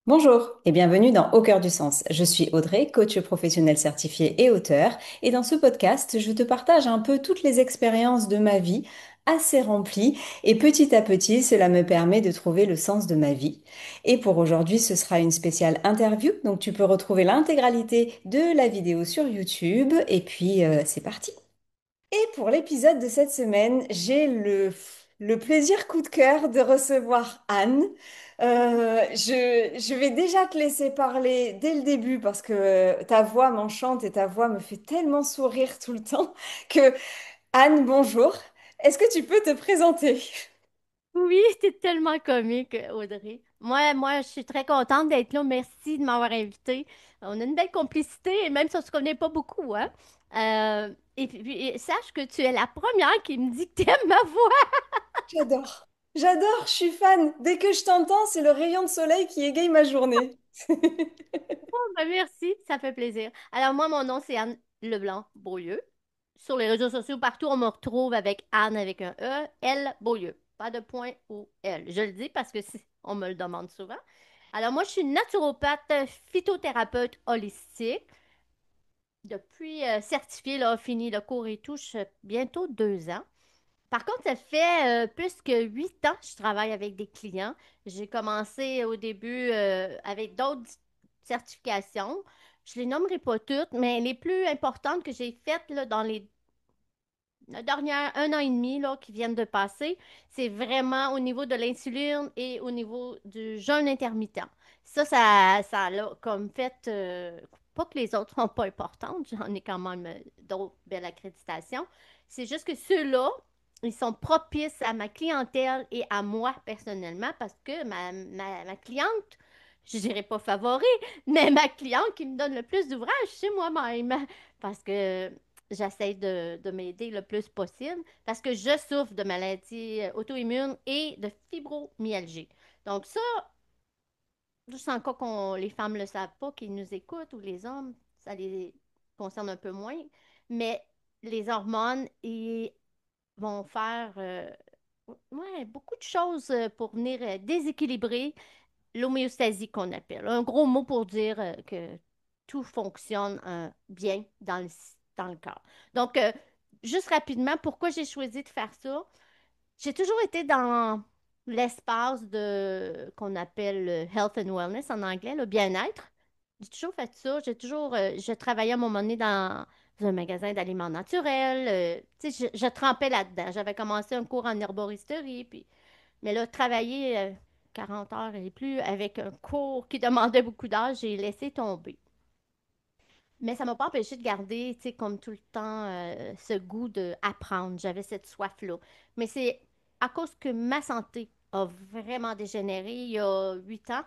Bonjour et bienvenue dans Au cœur du sens. Je suis Audrey, coach professionnel certifié et auteur, et dans ce podcast, je te partage un peu toutes les expériences de ma vie assez remplies et petit à petit, cela me permet de trouver le sens de ma vie. Et pour aujourd'hui, ce sera une spéciale interview, donc tu peux retrouver l'intégralité de la vidéo sur YouTube et puis c'est parti. Et pour l'épisode de cette semaine, j'ai le plaisir coup de cœur de recevoir Anne. Je vais déjà te laisser parler dès le début parce que ta voix m'enchante et ta voix me fait tellement sourire tout le temps que Anne, bonjour. Est-ce que tu peux te présenter? Oui, c'est tellement comique, Audrey. Moi, je suis très contente d'être là. Merci de m'avoir invitée. On a une belle complicité, et même si on ne se connaît pas beaucoup, hein. Et puis, sache que tu es la première qui me dit que t'aimes ma voix. J'adore. J'adore, je suis fan. Dès que je t'entends, c'est le rayon de soleil qui égaye ma journée. Ben, merci, ça fait plaisir. Alors, moi, mon nom, c'est Anne Leblanc-Beaulieu. Sur les réseaux sociaux, partout, on me retrouve avec Anne avec un E, L, Beaulieu. Pas de point ou L. Je le dis parce que on me le demande souvent. Alors, moi, je suis naturopathe, phytothérapeute holistique. Depuis certifié, là, fini le cours et tout, je fais bientôt 2 ans. Par contre, ça fait plus que 8 ans que je travaille avec des clients. J'ai commencé au début avec d'autres certifications. Je les nommerai pas toutes, mais les plus importantes que j'ai faites là, dans les la dernière 1 an et demi là, qui viennent de passer, c'est vraiment au niveau de l'insuline et au niveau du jeûne intermittent. Ça l'a comme fait, pas que les autres sont pas importantes, j'en ai quand même d'autres belles accréditations. C'est juste que ceux-là, ils sont propices à ma clientèle et à moi personnellement parce que ma cliente, je dirais pas favori, mais ma cliente qui me donne le plus d'ouvrages, c'est moi-même. Parce que j'essaie de m'aider le plus possible parce que je souffre de maladies auto-immunes et de fibromyalgie. Donc ça, juste en cas qu'on les femmes ne le savent pas, qu'ils nous écoutent, ou les hommes, ça les concerne un peu moins. Mais les hormones, ils vont faire ouais, beaucoup de choses pour venir déséquilibrer l'homéostasie qu'on appelle. Un gros mot pour dire que tout fonctionne bien dans le corps. Donc, juste rapidement, pourquoi j'ai choisi de faire ça? J'ai toujours été dans l'espace de qu'on appelle le health and wellness en anglais, le bien-être. J'ai toujours fait ça. Je travaillais à un moment donné dans un magasin d'aliments naturels. Tu sais, je trempais là-dedans. J'avais commencé un cours en herboristerie, puis mais là, travailler 40 heures et plus avec un cours qui demandait beaucoup d'heures, j'ai laissé tomber. Mais ça m'a pas empêché de garder, tu sais, comme tout le temps, ce goût d'apprendre. J'avais cette soif-là. Mais c'est à cause que ma santé a vraiment dégénéré il y a 8 ans.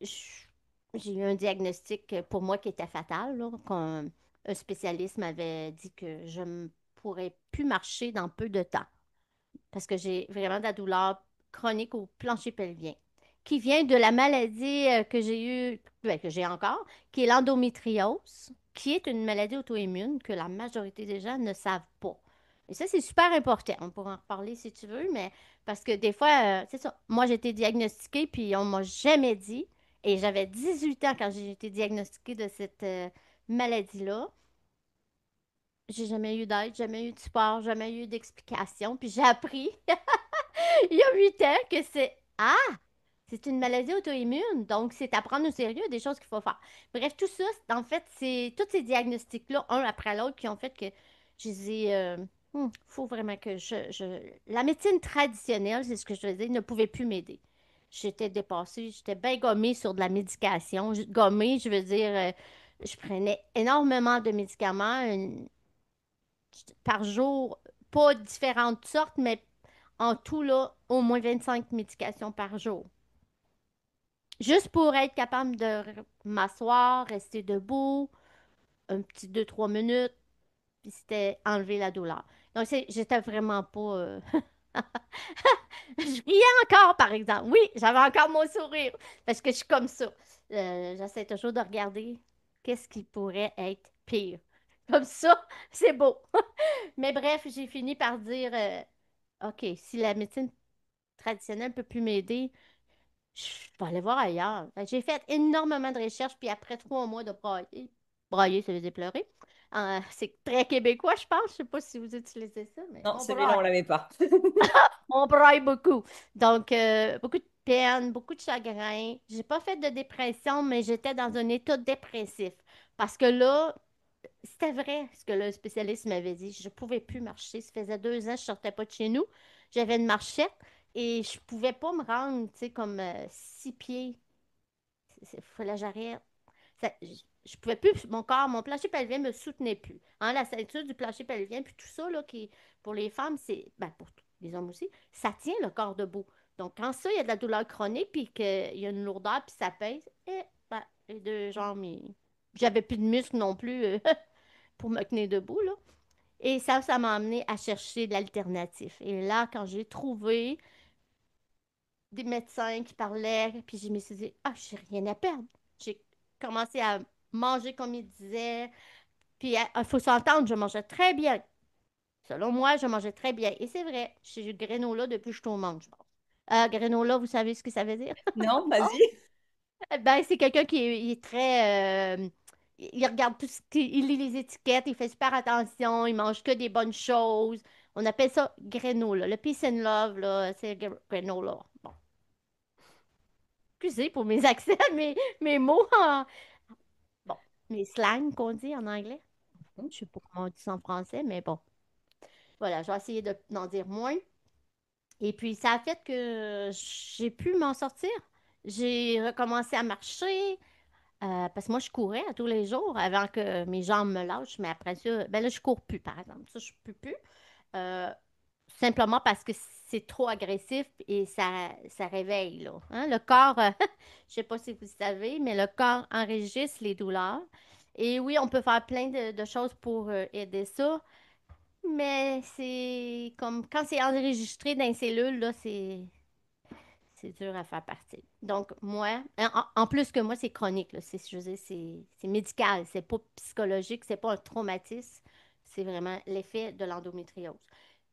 j- J'ai eu un diagnostic pour moi qui était fatal, là, quand un spécialiste m'avait dit que je ne pourrais plus marcher dans peu de temps parce que j'ai vraiment de la douleur chronique au plancher pelvien, qui vient de la maladie que j'ai eue, ben, que j'ai encore, qui est l'endométriose, qui est une maladie auto-immune que la majorité des gens ne savent pas. Et ça, c'est super important. On pourra en reparler si tu veux, mais parce que des fois, c'est ça. Moi, j'ai été diagnostiquée, puis on m'a jamais dit. Et j'avais 18 ans quand j'ai été diagnostiquée de cette maladie-là. J'ai jamais eu d'aide, jamais eu de support, jamais eu d'explication. Puis j'ai appris il y a 8 ans que c'est une maladie auto-immune. Donc, c'est à prendre au sérieux des choses qu'il faut faire. Bref, tout ça, en fait, c'est tous ces diagnostics-là, un après l'autre, qui ont fait que je disais, faut vraiment que La médecine traditionnelle, c'est ce que je faisais, ne pouvait plus m'aider. J'étais dépassée, j'étais bien gommée sur de la médication. Gommée, je veux dire, je prenais énormément de médicaments par jour, pas différentes sortes, mais en tout, là, au moins 25 médications par jour. Juste pour être capable de m'asseoir, rester debout, un petit 2 3 minutes, puis c'était enlever la douleur. Donc, j'étais vraiment pas. Je riais encore, par exemple. Oui, j'avais encore mon sourire, parce que je suis comme ça. J'essaie toujours de regarder qu'est-ce qui pourrait être pire. Comme ça, c'est beau. Mais bref, j'ai fini par dire OK, si la médecine traditionnelle ne peut plus m'aider, je vais aller voir ailleurs. Fait que j'ai fait énormément de recherches, puis après 3 mois de brailler, ça veut dire pleurer. C'est très québécois, je pense. Je sais pas si vous utilisez ça, mais Non, celui-là, on l'avait pas. On braille beaucoup. Donc, beaucoup de peine, beaucoup de chagrin. J'ai pas fait de dépression, mais j'étais dans un état dépressif. Parce que là, c'était vrai ce que le spécialiste m'avait dit. Je pouvais plus marcher. Ça faisait 2 ans que je sortais pas de chez nous. J'avais une marchette et je pouvais pas me rendre, tu sais, comme 6 pieds. Il fallait que j'arrête. Je pouvais plus, mon corps, mon plancher pelvien me soutenait plus. Hein, la ceinture du plancher pelvien, puis tout ça, là, qui, pour les femmes, c'est, ben, pour les hommes aussi, ça tient le corps debout. Donc, quand ça, il y a de la douleur chronique, puis qu'il y a une lourdeur, puis ça pèse, et ben, les deux jambes, j'avais plus de muscles non plus pour me tenir debout, là. Et ça m'a amené à chercher de l'alternative. Et là, quand j'ai trouvé des médecins qui parlaient, puis je me suis dit, ah, j'ai rien à perdre. J'ai commencé à manger comme ils disaient, puis il faut s'entendre, je mangeais très bien. Selon moi, je mangeais très bien. Et c'est vrai, j'ai eu granola depuis que je suis au monde, je pense. Granola, vous savez ce que ça veut dire? Non, Non? vas-y. Ben, c'est quelqu'un qui est, il est très... il regarde tout ce qui... Il lit les étiquettes, il fait super attention, il mange que des bonnes choses. On appelle ça granola. Le peace and love, là, c'est granola. Bon, excusez pour mes accents, mes mots bon, mes slangs qu'on dit en anglais. Je sais pas comment on dit ça en français, mais bon. Voilà, je vais essayer d'en dire moins. Et puis, ça a fait que j'ai pu m'en sortir. J'ai recommencé à marcher, parce que moi, je courais à tous les jours avant que mes jambes me lâchent. Mais après ça, ben là, je cours plus, par exemple. Ça, je ne peux plus. Euh, Simplement parce que c'est trop agressif et ça réveille, là. Hein. Le corps, je sais pas si vous savez, mais le corps enregistre les douleurs. Et oui, on peut faire plein de choses pour aider ça, mais c'est comme quand c'est enregistré dans les cellules, là, c'est dur à faire partir. Donc, moi, en plus que moi, c'est chronique, là. Je veux dire, c'est médical, c'est pas psychologique, c'est pas un traumatisme, c'est vraiment l'effet de l'endométriose.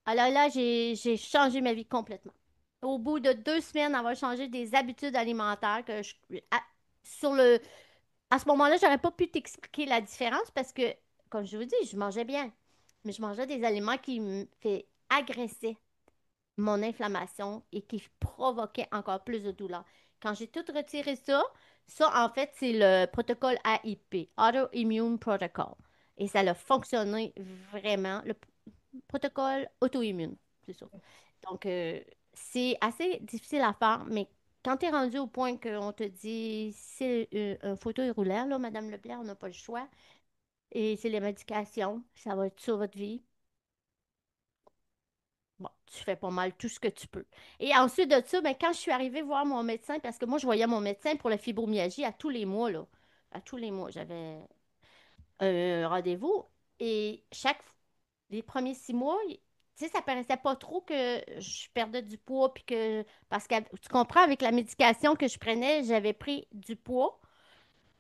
Alors là, j'ai changé ma vie complètement. Au bout de 2 semaines d'avoir changé des habitudes alimentaires, sur le, à ce moment-là, j'aurais pas pu t'expliquer la différence parce que, comme je vous dis, je mangeais bien, mais je mangeais des aliments qui me fait agresser mon inflammation et qui provoquait encore plus de douleur. Quand j'ai tout retiré ça, ça, en fait, c'est le protocole AIP, Autoimmune Protocol. Et ça a fonctionné vraiment. Le protocole auto-immune, c'est ça. Donc, c'est assez difficile à faire, mais quand tu es rendu au point qu'on te dit c'est un fauteuil roulant, là, Madame Leclerc, on n'a pas le choix, et c'est les médications, ça va être sur votre vie. Bon, tu fais pas mal tout ce que tu peux. Et ensuite de ça, ben, quand je suis arrivée voir mon médecin, parce que moi, je voyais mon médecin pour la fibromyalgie à tous les mois, là. À tous les mois, j'avais un rendez-vous. Et les premiers 6 mois, tu sais, ça paraissait pas trop que je perdais du poids, puis que, parce que tu comprends, avec la médication que je prenais, j'avais pris du poids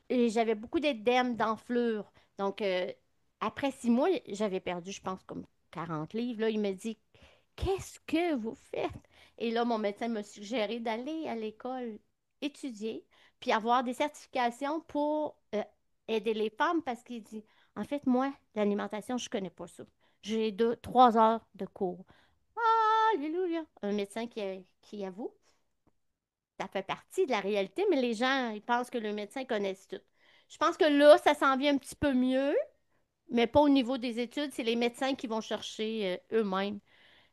et j'avais beaucoup d'édème, d'enflure. Donc, après 6 mois, j'avais perdu, je pense, comme 40 livres. Là, il me dit, qu'est-ce que vous faites? Et là, mon médecin m'a suggéré d'aller à l'école étudier, puis avoir des certifications pour aider les femmes, parce qu'il dit, en fait, moi, l'alimentation, je connais pas ça. J'ai 3 heures de cours. Alléluia! Un médecin qui avoue, ça fait partie de la réalité, mais les gens, ils pensent que le médecin connaisse tout. Je pense que là, ça s'en vient un petit peu mieux, mais pas au niveau des études. C'est les médecins qui vont chercher eux-mêmes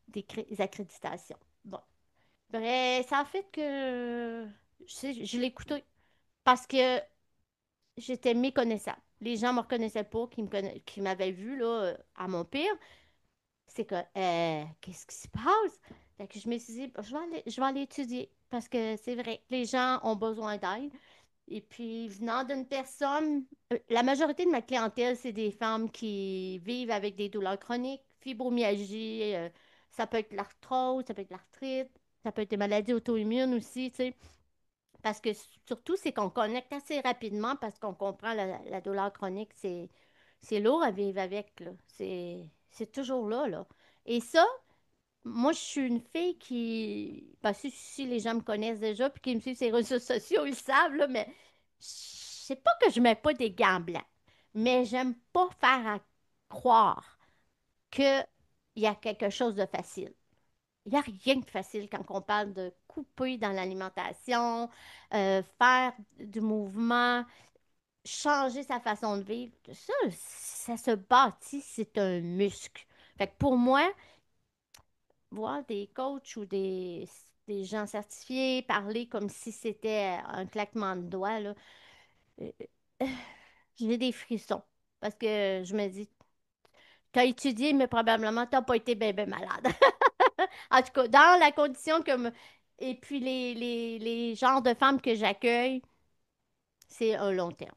des accréditations. Bon. Bref, ça a fait que je l'ai écouté parce que j'étais méconnaissable. Les gens me reconnaissaient pas, qui m'avaient vu là, à mon pire. C'est que, qu'est-ce qui se passe? Fait que je me suis dit, je vais aller étudier parce que c'est vrai, les gens ont besoin d'aide. Et puis, venant d'une personne, la majorité de ma clientèle, c'est des femmes qui vivent avec des douleurs chroniques, fibromyalgie, ça peut être l'arthrose, ça peut être l'arthrite, ça peut être des maladies auto-immunes aussi, tu sais. Parce que surtout, c'est qu'on connecte assez rapidement parce qu'on comprend la douleur chronique, c'est lourd à vivre avec, là. C'est toujours là, là. Et ça, moi, je suis une fille qui, si les gens me connaissent déjà puis qui me suivent sur les réseaux sociaux, ils le savent, là, mais c'est pas que je mets pas des gants blancs, mais j'aime pas faire à croire qu'il y a quelque chose de facile. Il n'y a rien de facile quand on parle de couper dans l'alimentation, faire du mouvement, changer sa façon de vivre. Ça se bâtit, c'est un muscle. Fait que pour moi, voir des coachs ou des gens certifiés parler comme si c'était un claquement de doigts, là, euh, euh, j'ai des frissons. Parce que je me dis, t'as étudié, mais probablement t'as pas été bien malade. En tout cas, dans la condition que... Et puis les genres de femmes que j'accueille, c'est un long terme.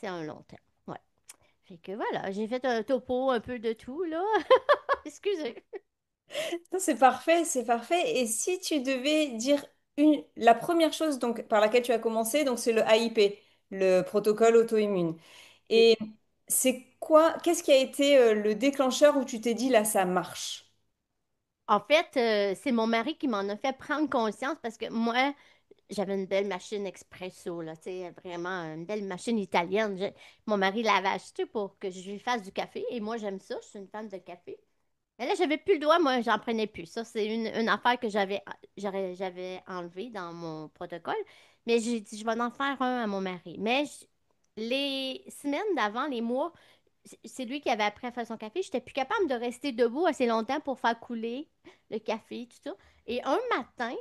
C'est un long terme. Ouais. Fait que voilà, j'ai fait un topo un peu de tout, là. Excusez. Non, c'est parfait, c'est parfait. Et si tu devais dire la première chose donc, par laquelle tu as commencé, donc c'est le AIP, le protocole auto-immune. Et c'est quoi, qu'est-ce qui a été le déclencheur où tu t'es dit là, ça marche? En fait, c'est mon mari qui m'en a fait prendre conscience parce que moi, j'avais une belle machine expresso, là, tu sais, vraiment une belle machine italienne. Mon mari l'avait achetée pour que je lui fasse du café et moi, j'aime ça, je suis une fan de café. Mais là, j'avais plus le doigt, moi, j'en prenais plus. Ça, c'est une affaire que j'avais enlevée dans mon protocole. Mais j'ai dit, je vais en faire un à mon mari. Mais les semaines d'avant, les mois, c'est lui qui avait appris à faire son café. J'étais plus capable de rester debout assez longtemps pour faire couler le café, tout ça. Et un matin,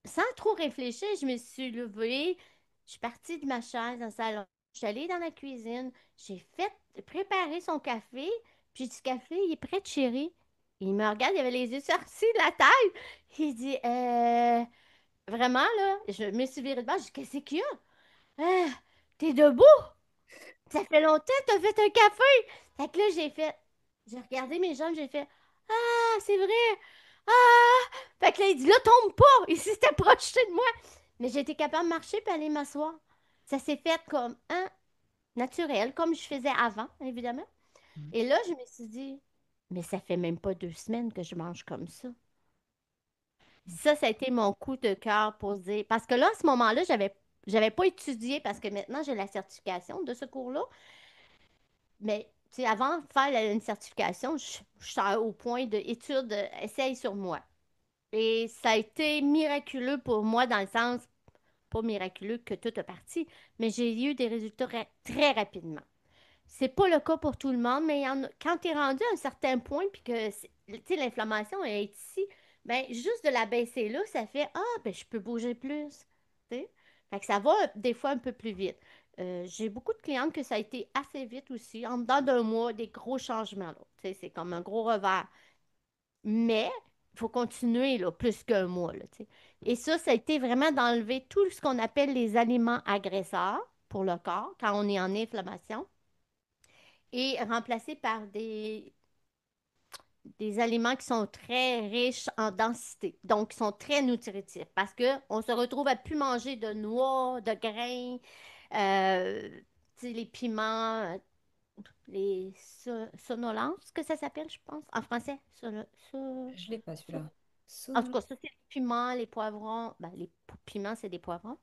sans trop réfléchir, je me suis levée, je suis partie de ma chaise dans le salon, je suis allée dans la cuisine, j'ai fait préparer son café, puis j'ai dit, café, il est prêt de chéri. Il me regarde, il avait les yeux sortis de la taille. Il dit, vraiment, là, je me suis virée de base, je dis, qu'est-ce qu'il y a? Ah, t'es debout? Ça fait longtemps que t'as fait un café. Fait que là, j'ai regardé mes jambes, j'ai fait, ah, c'est vrai. Ah! Fait que là, il dit, là, tombe pas. Il s'était approché de moi. Mais j'ai été capable de marcher puis aller m'asseoir. Ça s'est fait comme un naturel, comme je faisais avant, évidemment. Et là, je me suis dit, mais ça fait même pas 2 semaines que je mange comme ça. Ça a été mon coup de cœur pour se dire. Parce que là, à ce moment-là, j'avais pas étudié parce que maintenant, j'ai la certification de ce cours-là. Mais tu sais, avant de faire une certification, je suis au point d'étude, essaye sur moi. Et ça a été miraculeux pour moi dans le sens, pas miraculeux que tout est parti, mais j'ai eu des résultats très rapidement. C'est pas le cas pour tout le monde, mais quand tu es rendu à un certain point, puis que tu sais, l'inflammation est ici, ben juste de la baisser là, ça fait ah, ben je peux bouger plus. Tu sais? Fait que ça va des fois un peu plus vite. J'ai beaucoup de clientes que ça a été assez vite aussi, en dedans d'un mois, des gros changements là. Tu sais, c'est comme un gros revers. Mais il faut continuer là, plus qu'un mois. Là, tu sais. Et ça a été vraiment d'enlever tout ce qu'on appelle les aliments agresseurs pour le corps quand on est en inflammation et remplacer par des aliments qui sont très riches en densité, donc qui sont très nutritifs parce qu'on se retrouve à plus manger de noix, de grains, euh, tu sais, les piments, les sonolences, que ça s'appelle, je pense, en français. Je l'ai pas So- celui-là. En tout cas, ça, c'est les piments, les poivrons. Ben, les piments, c'est des poivrons.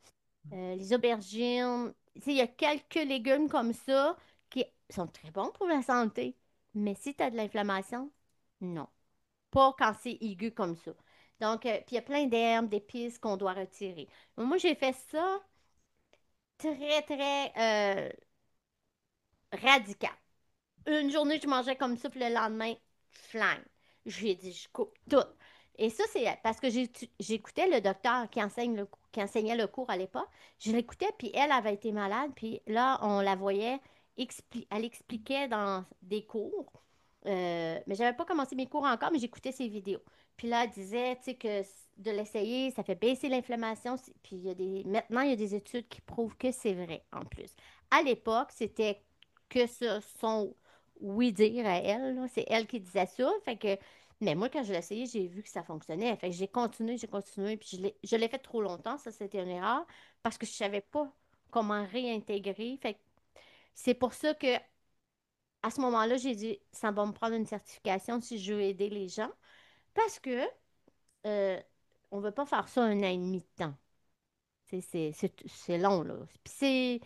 Les aubergines. Tu sais, il y a quelques légumes comme ça qui sont très bons pour la santé. Mais si tu as de l'inflammation, non. Pas quand c'est aigu comme ça. Donc, puis il y a plein d'herbes, d'épices qu'on doit retirer. Moi, j'ai fait ça très, très radical. Une journée, je mangeais comme ça, puis le lendemain, flang. Je lui ai dit, je coupe tout. Et ça, c'est parce que j'écoutais le docteur qui enseignait le cours à l'époque. Je l'écoutais, puis elle avait été malade, puis là, on la voyait, elle expliquait dans des cours. Mais j'avais pas commencé mes cours encore, mais j'écoutais ses vidéos. Puis là, elle disait, tu sais, que de l'essayer, ça fait baisser l'inflammation. Puis maintenant, il y a des études qui prouvent que c'est vrai, en plus. À l'époque, c'était que ça, son oui-dire à elle, là. C'est elle qui disait ça. Fait que, mais moi, quand je l'ai essayé, j'ai vu que ça fonctionnait. Fait que j'ai continué, puis je l'ai fait trop longtemps. Ça, c'était une erreur, parce que je savais pas comment réintégrer. Fait que c'est pour ça que à ce moment-là, j'ai dit, ça va me prendre une certification si je veux aider les gens. Parce que euh, on ne veut pas faire ça un an et demi de temps. C'est long, là. Puis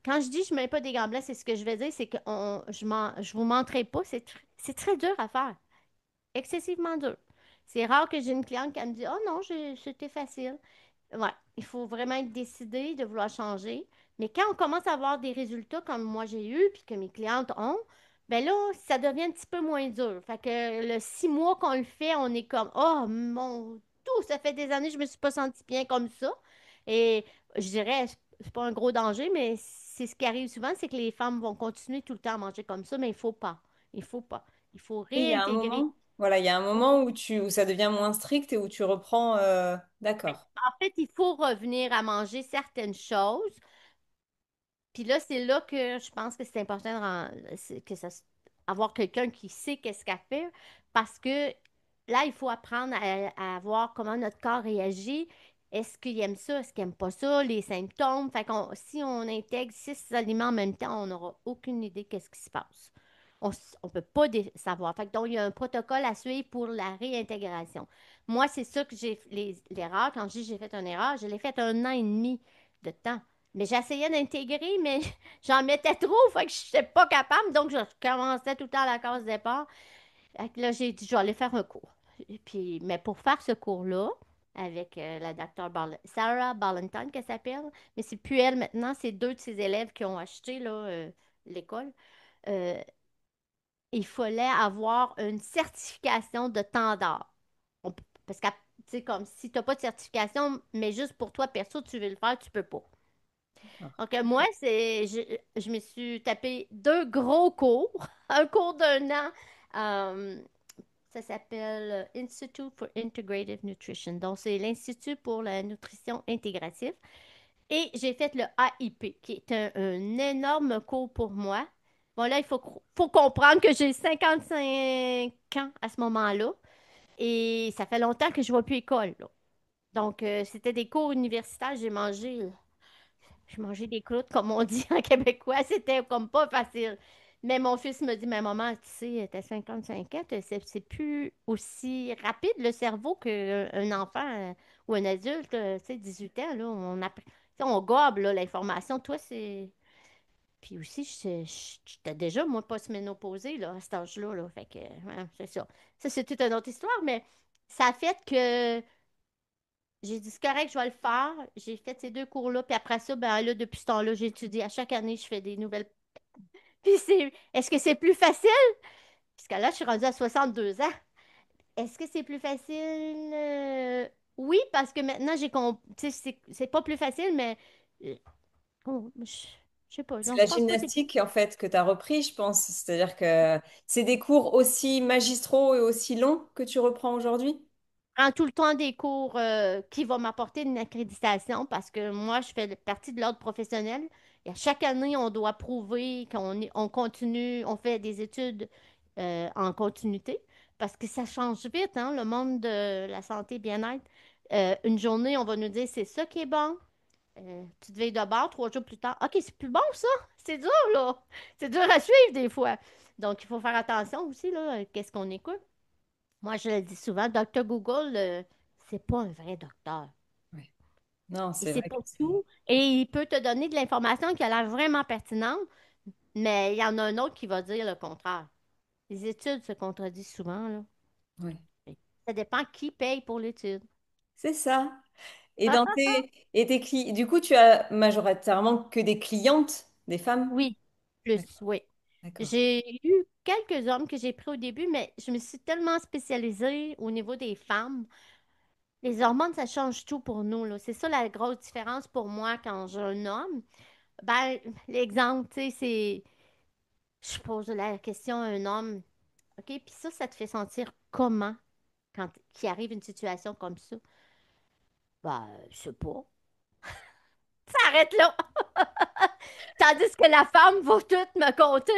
quand je dis je ne mets pas des gants blancs, c'est ce que je veux dire, c'est que je vous mentirai pas, c'est très dur à faire. Excessivement dur. C'est rare que j'ai une cliente qui me dit oh non, c'était facile. Ouais, il faut vraiment être décidé de vouloir changer. Mais quand on commence à avoir des résultats comme moi j'ai eu, puis que mes clientes ont, ben là, ça devient un petit peu moins dur. Fait que le 6 mois qu'on le fait, on est comme, oh mon tout, ça fait des années que je me suis pas sentie bien comme ça. Et je dirais, c'est pas un gros danger, mais c'est ce qui arrive souvent, c'est que les femmes vont continuer tout le temps à manger comme ça, mais il faut pas. Il faut pas. Il faut Et il y a un réintégrer. moment, voilà, il y a un moment où ça devient moins strict et où tu reprends. D'accord. En fait, il faut revenir à manger certaines choses. Puis là, c'est là que je pense que c'est important avoir quelqu'un qui sait qu'est-ce qu'elle fait parce que là, il faut apprendre à voir comment notre corps réagit. Est-ce qu'il aime ça? Est-ce qu'il n'aime pas ça? Les symptômes. Fait qu'on, si on intègre 6 aliments en même temps, on n'aura aucune idée qu'est-ce qui se passe. On ne peut pas savoir. Fait que donc, il y a un protocole à suivre pour la réintégration. Moi, c'est ça que l'erreur. Quand je dis j'ai fait une erreur, je l'ai fait 1 an et demi de temps. Mais j'essayais d'intégrer, mais j'en mettais trop, fait que je n'étais pas capable. Donc, je recommençais tout le temps à la case départ. Fait que là, j'ai dit, je vais aller faire un cours. Et puis, mais pour faire ce cours-là, avec la docteure Sarah Ballantyne, qu'elle s'appelle, mais c'est plus elle maintenant, c'est deux de ses élèves qui ont acheté là, l'école. Euh, il fallait avoir une certification de temps d'art. Parce que, tu sais, comme si tu n'as pas de certification, mais juste pour toi, perso, tu veux le faire, tu peux pas. D'accord. Donc, moi, je me suis tapé 2 gros cours, un cours d'1 an. euh, Ça s'appelle Institute for Integrative Nutrition. Donc, c'est l'Institut pour la nutrition intégrative. Et j'ai fait le AIP, qui est un énorme cours pour moi. Bon, là, faut comprendre que j'ai 55 ans à ce moment-là. Et ça fait longtemps que je ne vais plus à l'école, là. Donc, c'était des cours universitaires. Je mangeais des croûtes, comme on dit en québécois. C'était comme pas facile. Mais mon fils me dit, mais maman, tu sais, t'as 55 ans, c'est plus aussi rapide le cerveau qu'un enfant ou un adulte, tu sais, 18 ans, là, tu sais, on gobe là, l'information. Toi, c'est... Puis aussi, j'étais déjà, moi, post-ménopausée, là, à cet âge-là, là. Fait que, ouais, c'est ça. Ça, c'est toute une autre histoire, mais ça a fait que j'ai dit, c'est correct, je vais le faire. J'ai fait ces 2 cours-là. Puis après ça, ben là, depuis ce temps-là, j'ai étudié. À chaque année, je fais des nouvelles. Puis est-ce que c'est plus facile? Puisque là, je suis rendue à 62 ans. Est-ce que c'est plus facile? Oui, parce que maintenant, tu sais, c'est pas plus facile, mais euh, je sais pas. C'est Non, la je pense pas que c'est gymnastique en fait que tu as repris, je pense. C'est-à-dire que c'est des cours aussi magistraux et aussi longs que tu reprends aujourd'hui? prends tout le temps des cours qui vont m'apporter une accréditation parce que moi, je fais partie de l'ordre professionnel. Et à chaque année, on doit prouver on continue, on fait des études en continuité parce que ça change vite, hein, le monde de la santé et bien-être. Une journée, on va nous dire c'est ça qui est bon. Tu te veilles de bord 3 jours plus tard. OK, c'est plus bon ça. C'est dur, là. C'est dur à suivre des fois. Donc, il faut faire attention aussi, là, qu'est-ce qu'on écoute. Moi, je le dis souvent, Docteur Google, c'est pas un vrai docteur. Ouais. Non, Et c'est c'est vrai que pas c'est... tout. Et il peut te donner de l'information qui a l'air vraiment pertinente, mais il y en a un autre qui va dire le contraire. Les études se contredisent souvent, là. Ouais. Ça dépend qui paye pour l'étude. C'est ça. Du coup, tu as majoritairement que des clientes, des femmes? Oui, plus, D'accord. oui. D'accord. J'ai eu quelques hommes que j'ai pris au début, mais je me suis tellement spécialisée au niveau des femmes. Les hormones, ça change tout pour nous, là. C'est ça la grosse différence pour moi quand j'ai un homme. Ben, l'exemple, tu sais, c'est je pose la question à un homme, OK, puis ça te fait sentir comment quand qu'il arrive une situation comme ça? Ben, je sais pas. Ça arrête là. Tandis que la femme va tout me compter,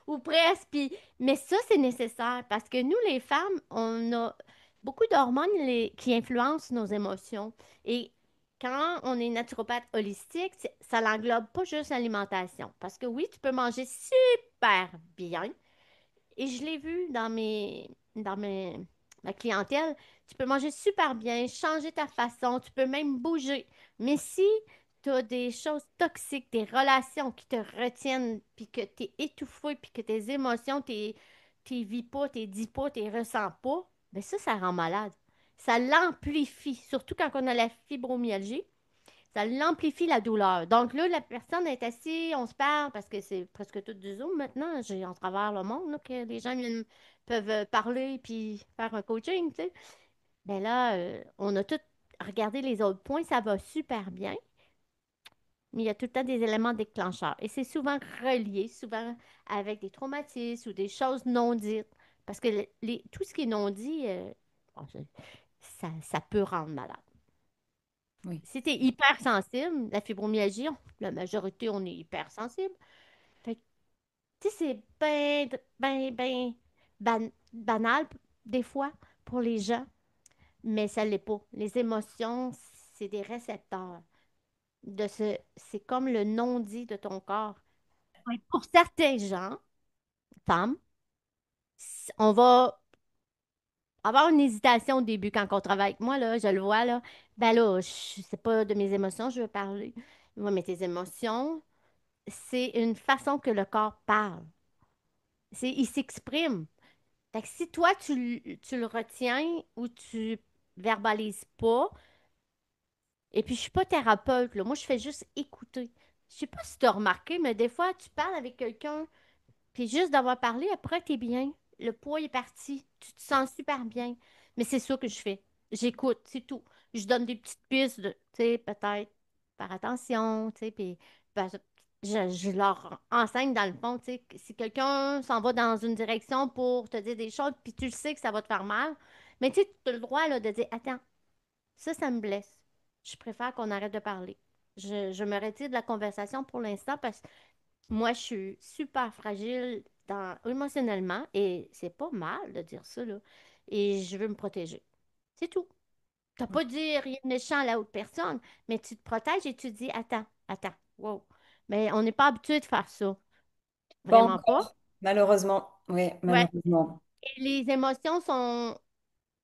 ou presque. Mais ça, c'est nécessaire parce que nous, les femmes, on a beaucoup d'hormones qui influencent nos émotions. Et quand on est naturopathe holistique, ça n'englobe pas juste l'alimentation. Parce que oui, tu peux manger super bien. Et je l'ai vu dans mes la clientèle, tu peux manger super bien, changer ta façon, tu peux même bouger. Mais si tu as des choses toxiques, des relations qui te retiennent, puis que tu es étouffé, puis que tes émotions, t'es vis pas, t'es dis pas, t'es ressens pas, ben ça rend malade. Ça l'amplifie, surtout quand on a la fibromyalgie. Ça l'amplifie la douleur. Donc là, la personne est assise, on se parle, parce que c'est presque tout du Zoom maintenant. J'ai en travers le monde là, que les gens peuvent parler puis faire un coaching, tu sais. Ben là, on a tout regardé les autres points, ça va super bien, mais il y a tout le temps des éléments déclencheurs. Et c'est souvent relié, souvent avec des traumatismes ou des choses non dites. Parce que tout ce qui est non dit, bon, ça peut rendre malade. Oui. Si tu es hypersensible, la fibromyalgie, la majorité, on est hypersensible. Fait que, tu sais, c'est banal des fois pour les gens, mais ça l'est pas. Les émotions, c'est des récepteurs c'est comme le non-dit de ton corps. Ouais. Pour certains gens, femmes, on va avoir une hésitation au début quand on travaille avec moi, là, je le vois, là. Ben là, je sais pas de mes émotions, je veux parler. Oui, mais tes émotions, c'est une façon que le corps parle. Il s'exprime. Fait que si toi, tu le retiens ou tu verbalises pas, et puis je suis pas thérapeute, là, moi je fais juste écouter. Je sais pas si tu as remarqué, mais des fois, tu parles avec quelqu'un, puis juste d'avoir parlé, après, t'es bien. Le poids est parti. Tu te sens super bien. Mais c'est ça que je fais. J'écoute, c'est tout. Je donne des petites pistes de, tu sais, peut-être faire attention, tu sais, puis ben, je leur enseigne dans le fond, tu sais, que si quelqu'un s'en va dans une direction pour te dire des choses, puis tu le sais que ça va te faire mal, mais tu sais, tu as le droit là, de dire, attends, ça me blesse. Je préfère qu'on arrête de parler. Je me retire de la conversation pour l'instant parce que moi, je suis super fragile émotionnellement et c'est pas mal de dire ça, là. Et je veux me protéger. C'est tout. T'as pas dit rien de méchant à la haute personne, mais tu te protèges et tu dis, attends, wow. Mais on n'est pas habitué de faire ça. Pas Vraiment pas. encore, malheureusement. Oui, Ouais. malheureusement. Et les émotions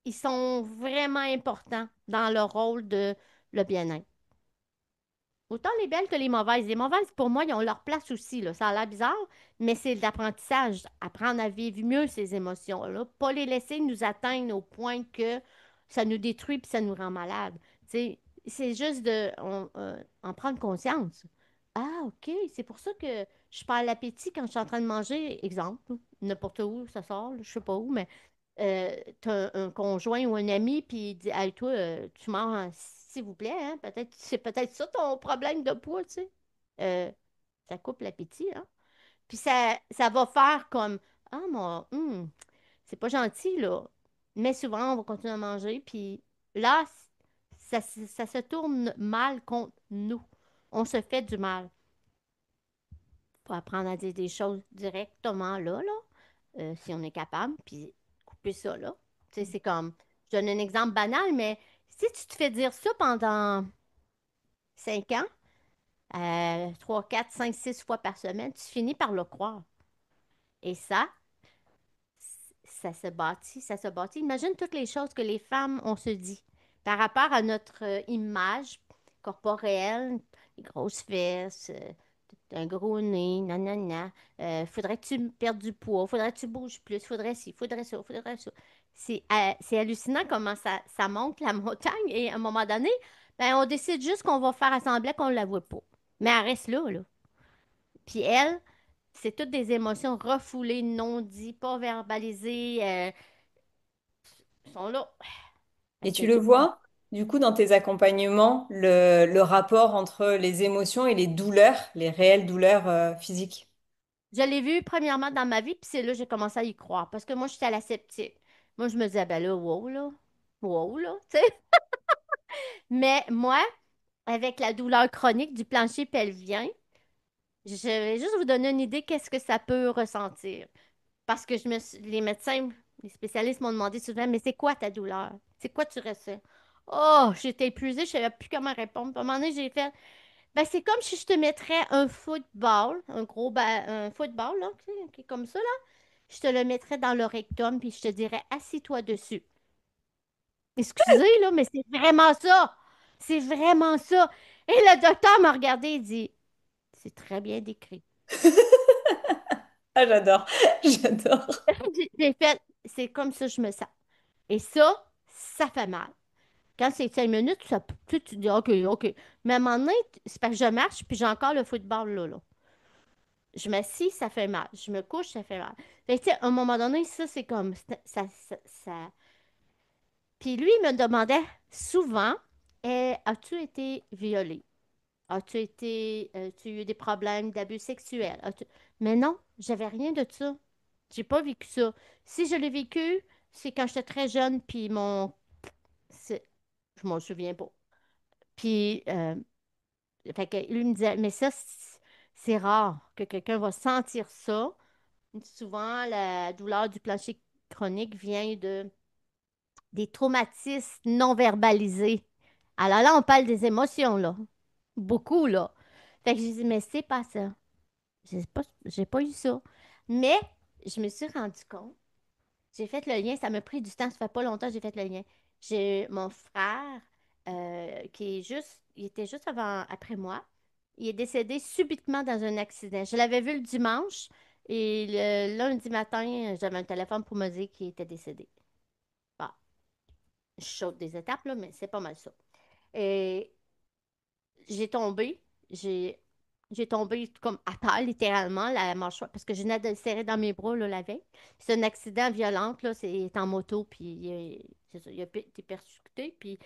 ils sont vraiment importants dans le rôle de le bien-être. Autant les belles que les mauvaises. Les mauvaises, pour moi, ils ont leur place aussi, là. Ça a l'air bizarre, mais c'est de l'apprentissage. Apprendre à vivre mieux ces émotions-là. Pas les laisser nous atteindre au point que ça nous détruit puis ça nous rend malade. Tu sais, c'est juste en prendre conscience. Ah, OK, c'est pour ça que je perds l'appétit quand je suis en train de manger. Exemple, n'importe où ça sort, là, je sais pas où, mais t'as un conjoint ou un ami, puis il dit, hey, toi, tu manges, s'il vous plaît, hein? Peut-être, c'est peut-être ça ton problème de poids, tu sais. Euh, Ça coupe l'appétit, hein? Puis ça va faire comme, ah, c'est pas gentil, là. Mais souvent, on va continuer à manger, puis là, ça se tourne mal contre nous. On se fait du mal. Faut apprendre à dire des choses directement là, si on est capable, puis couper ça là. Tu sais, c'est comme, je donne un exemple banal, mais si tu te fais dire ça pendant 5 ans, 3, 4, 5, 6 fois par semaine, tu finis par le croire. Et ça se bâtit, ça se bâtit. Imagine toutes les choses que les femmes, on se dit par rapport à notre image corporelle, les grosses fesses, un gros nez, nanana. Faudrait que tu perdes du poids, faudrait que tu bouges plus, faudrait ci, faudrait ça, faudrait ça. C'est hallucinant comment ça monte la montagne et à un moment donné, ben, on décide juste qu'on va faire assembler qu'on ne la voit pas. Mais elle reste là, là. Puis elle, c'est toutes des émotions refoulées, non dites, pas verbalisées, sont là. Et Parce que tu le tout, vois, du coup, dans tes accompagnements, le rapport entre les émotions et les douleurs, les réelles douleurs physiques. je l'ai vu premièrement dans ma vie, puis c'est là que j'ai commencé à y croire. Parce que moi, j'étais à la sceptique. Moi, je me disais, ben là, wow, là, tu sais. Mais moi, avec la douleur chronique du plancher pelvien, je vais juste vous donner une idée qu'est-ce que ça peut ressentir. Parce que les médecins, les spécialistes m'ont demandé souvent, mais c'est quoi ta douleur? C'est quoi tu ressens? Oh, j'étais épuisée, je savais plus comment répondre. Puis à un moment donné, j'ai fait, ben c'est comme si je te mettrais un football, un football, là, qui est comme ça, là. Je te le mettrais dans le rectum, puis je te dirais, assis-toi dessus. Excusez, là, mais c'est vraiment ça. C'est vraiment ça. Et le docteur m'a regardé et dit, c'est très bien décrit. Ah, j'adore, j'adore. J'ai fait, c'est comme ça que je me sens. Et ça fait mal. Quand c'est 5 minutes, tu dis, OK, OK. Mais à un moment donné, c'est parce que je marche, puis j'ai encore le football là, là. Je m'assis, ça fait mal. Je me couche, ça fait mal. Fait que, tu sais, à un moment donné, ça, c'est comme, Puis lui, il me demandait souvent, as-tu été violée? Tu as eu des problèmes d'abus sexuels? Mais non, j'avais rien de ça. J'ai pas vécu ça. Si je l'ai vécu, c'est quand j'étais très jeune, puis je m'en souviens pas. Puis, fait que lui me disait, mais ça, c'est rare que quelqu'un va sentir ça. Souvent, la douleur du plancher chronique vient de des traumatismes non verbalisés. Alors là, on parle des émotions, là. Beaucoup, là. Fait que j'ai dit, mais c'est pas ça. J'ai pas eu ça. Mais je me suis rendu compte. J'ai fait le lien. Ça m'a pris du temps. Ça fait pas longtemps que j'ai fait le lien. J'ai mon frère il était juste après moi. Il est décédé subitement dans un accident. Je l'avais vu le dimanche et le lundi matin, j'avais un téléphone pour me dire qu'il était décédé. Bon, je saute des étapes, là, mais c'est pas mal ça. Et j'ai tombé. J'ai j'ai tombé comme à terre, littéralement, la mâchoire, parce que je venais de le serrer dans mes bras là, la veille. C'est un accident violent, là, c'est en moto, puis c'est ça, il a été percuté, puis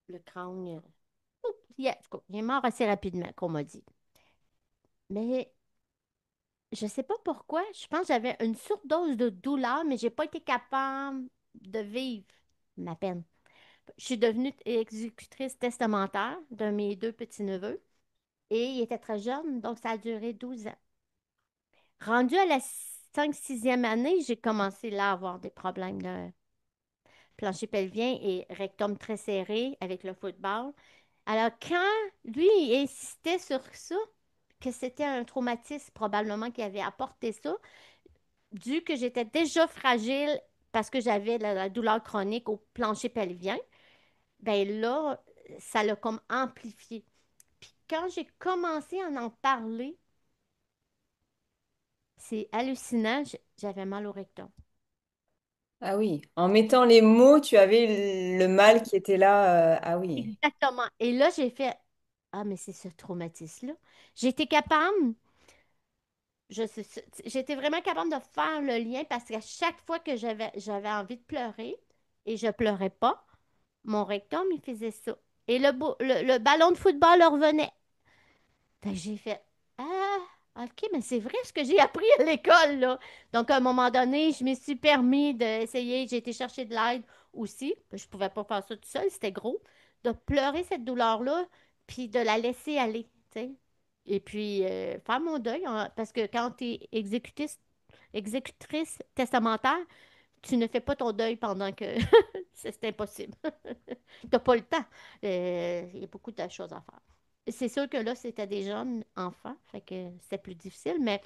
le crâne, en tout cas, il est mort assez rapidement, qu'on m'a dit. Mais je sais pas pourquoi, je pense que j'avais une surdose de douleur, mais j'ai pas été capable de vivre ma peine. Je suis devenue exécutrice testamentaire de mes deux petits-neveux. Et il était très jeune, donc ça a duré 12 ans. Rendu à la 5 6e année, j'ai commencé là à avoir des problèmes de plancher pelvien et rectum très serré avec le football. Alors, quand lui, il insistait sur ça, que c'était un traumatisme probablement qui avait apporté ça, dû que j'étais déjà fragile parce que j'avais la douleur chronique au plancher pelvien, ben là, ça l'a comme amplifié. Puis quand j'ai commencé à en parler, c'est hallucinant, j'avais mal au rectum. Ah oui, en mettant les mots, tu avais le mal qui était là. Ah oui. Exactement. Et là, j'ai fait, ah, mais c'est ce traumatisme-là. J'étais capable, j'étais vraiment capable de faire le lien parce qu'à chaque fois que j'avais envie de pleurer et je pleurais pas, mon rectum, il faisait ça. Et le ballon de football leur revenait. Fait que j'ai fait, ah, OK, mais c'est vrai ce que j'ai appris à l'école, là. Donc, à un moment donné, je me suis permis d'essayer, j'ai été chercher de l'aide aussi. Je pouvais pas faire ça tout seul, c'était gros. De pleurer cette douleur-là, puis de la laisser aller, tu sais. Et puis, faire mon deuil, hein, parce que quand tu es exécutrice testamentaire, tu ne fais pas ton deuil pendant que c'est impossible. Tu n'as pas le temps. Il y a beaucoup de choses à faire. C'est sûr que là, c'était des jeunes enfants, fait que c'était plus difficile, mais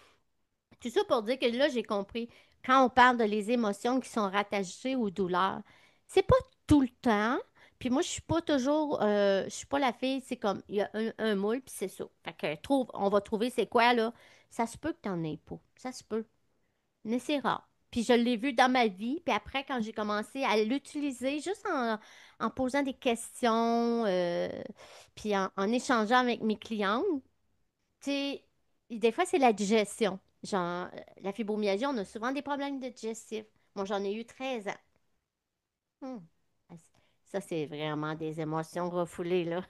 tout ça pour dire que là, j'ai compris, quand on parle de les émotions qui sont rattachées aux douleurs, c'est pas tout le temps. Puis moi, je suis pas toujours, je suis pas la fille, c'est comme, il y a un moule, puis c'est ça. Fait que on va trouver c'est quoi, là. Ça se peut que t'en aies pas. Ça se peut. Mais c'est rare. Puis je l'ai vu dans ma vie. Puis après, quand j'ai commencé à l'utiliser, juste en posant des questions, puis en échangeant avec mes clientes, tu sais, des fois, c'est la digestion. Genre, la fibromyalgie, on a souvent des problèmes de digestif. Moi, j'en ai eu 13 ans. Hmm. Ah, ça, c'est vraiment des émotions refoulées, là.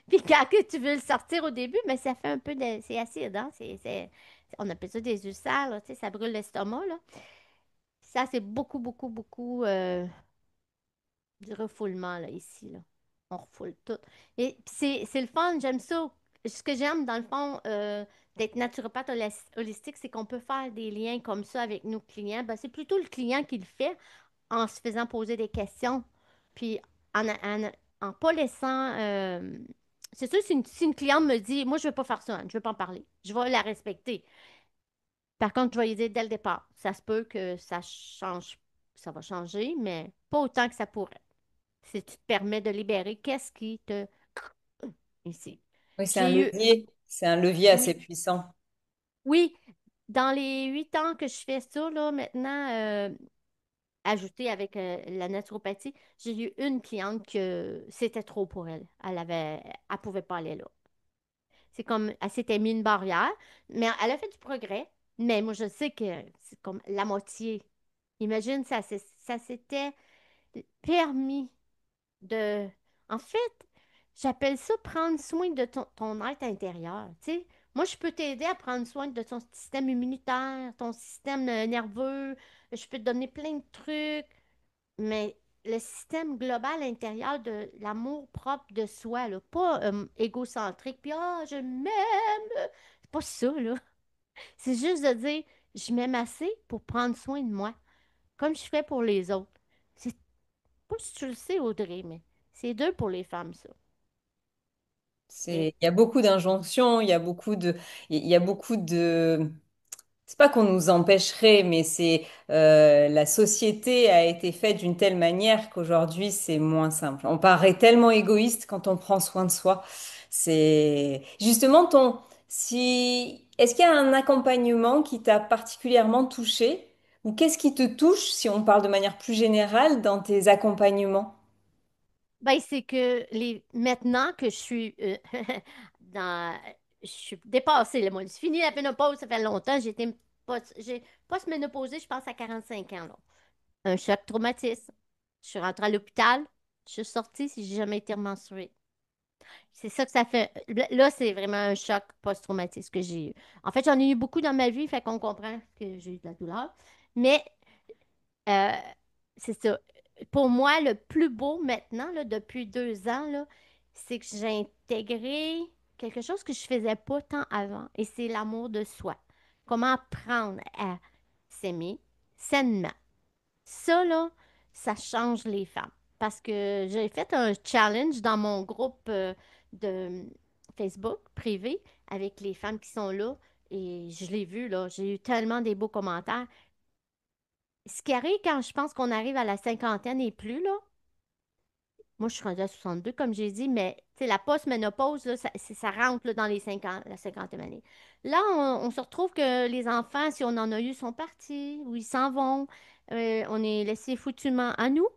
Puis quand que tu veux le sortir au début, mais ça fait un peu de... C'est acide, hein? On appelle ça des ulcères, là, tu sais, ça brûle l'estomac, là. Ça, c'est beaucoup, beaucoup, beaucoup du refoulement, là, ici, là. On refoule tout. Et puis c'est le fun, j'aime ça. Ce que j'aime, dans le fond, d'être naturopathe holistique, c'est qu'on peut faire des liens comme ça avec nos clients. Ben, c'est plutôt le client qui le fait en se faisant poser des questions. Puis en pas laissant... c'est sûr, si une cliente me dit, moi, je ne veux pas faire ça, Anne, je ne veux pas en parler. Je vais la respecter. Par contre, je vais lui dire dès le départ, ça se peut que ça change. ça va changer, mais pas autant que ça pourrait. Si tu te permets de libérer, qu'est-ce qui te... Ici. Oui, c'est un J'ai eu... levier. C'est un levier assez Oui, puissant. oui, dans les 8 ans que je fais ça, là, maintenant, ajouté avec la naturopathie, j'ai eu une cliente que c'était trop pour elle. Elle pouvait pas aller là. C'est comme, elle s'était mis une barrière, mais elle a fait du progrès. Mais moi, je sais que c'est comme la moitié. Imagine, ça s'était permis de... En fait, j'appelle ça prendre soin de ton être intérieur. Tu sais, moi, je peux t'aider à prendre soin de ton système immunitaire, ton système nerveux. Je peux te donner plein de trucs. Mais le système global intérieur de l'amour propre de soi, là, pas égocentrique, puis je m'aime. C'est pas ça, là. C'est juste de dire, je m'aime assez pour prendre soin de moi, comme je fais pour les autres. C'est pas si tu le sais, Audrey, mais c'est deux pour les femmes, ça. OK? Il y a beaucoup d'injonctions, il y a beaucoup de, c'est pas qu'on nous empêcherait, mais c'est la société a été faite d'une telle manière qu'aujourd'hui c'est moins simple. On paraît tellement égoïste quand on prend soin de soi. C'est justement si est-ce qu'il y a un accompagnement qui t'a particulièrement touché ou qu'est-ce qui te touche si on parle de manière plus générale dans tes accompagnements? Ben, c'est que maintenant que je suis dans. Je suis dépassée, là, moi. C'est fini la ménopause, ça fait longtemps. J'ai post-ménopausée, je pense, à 45 ans, là. Un choc traumatisme. Je suis rentrée à l'hôpital. Je suis sortie si j'ai jamais été menstruée. C'est ça que ça fait. Là, c'est vraiment un choc post-traumatique que j'ai eu. En fait, j'en ai eu beaucoup dans ma vie, fait qu'on comprend que j'ai eu de la douleur. Mais euh, c'est ça. Pour moi, le plus beau maintenant, là, depuis 2 ans, là, c'est que j'ai intégré quelque chose que je faisais pas tant avant, et c'est l'amour de soi. Comment apprendre à s'aimer sainement. Ça, là, ça change les femmes. Parce que j'ai fait un challenge dans mon groupe de Facebook privé avec les femmes qui sont là. Et je l'ai vu, là. J'ai eu tellement des beaux commentaires. Ce qui arrive quand je pense qu'on arrive à la cinquantaine et plus, là, moi, je suis rendue à 62, comme j'ai dit, mais tu sais, la post-ménopause, là, ça rentre là, dans les 50, la cinquantaine année. Là, on se retrouve que les enfants, si on en a eu, sont partis ou ils s'en vont. On est laissé foutument à nous.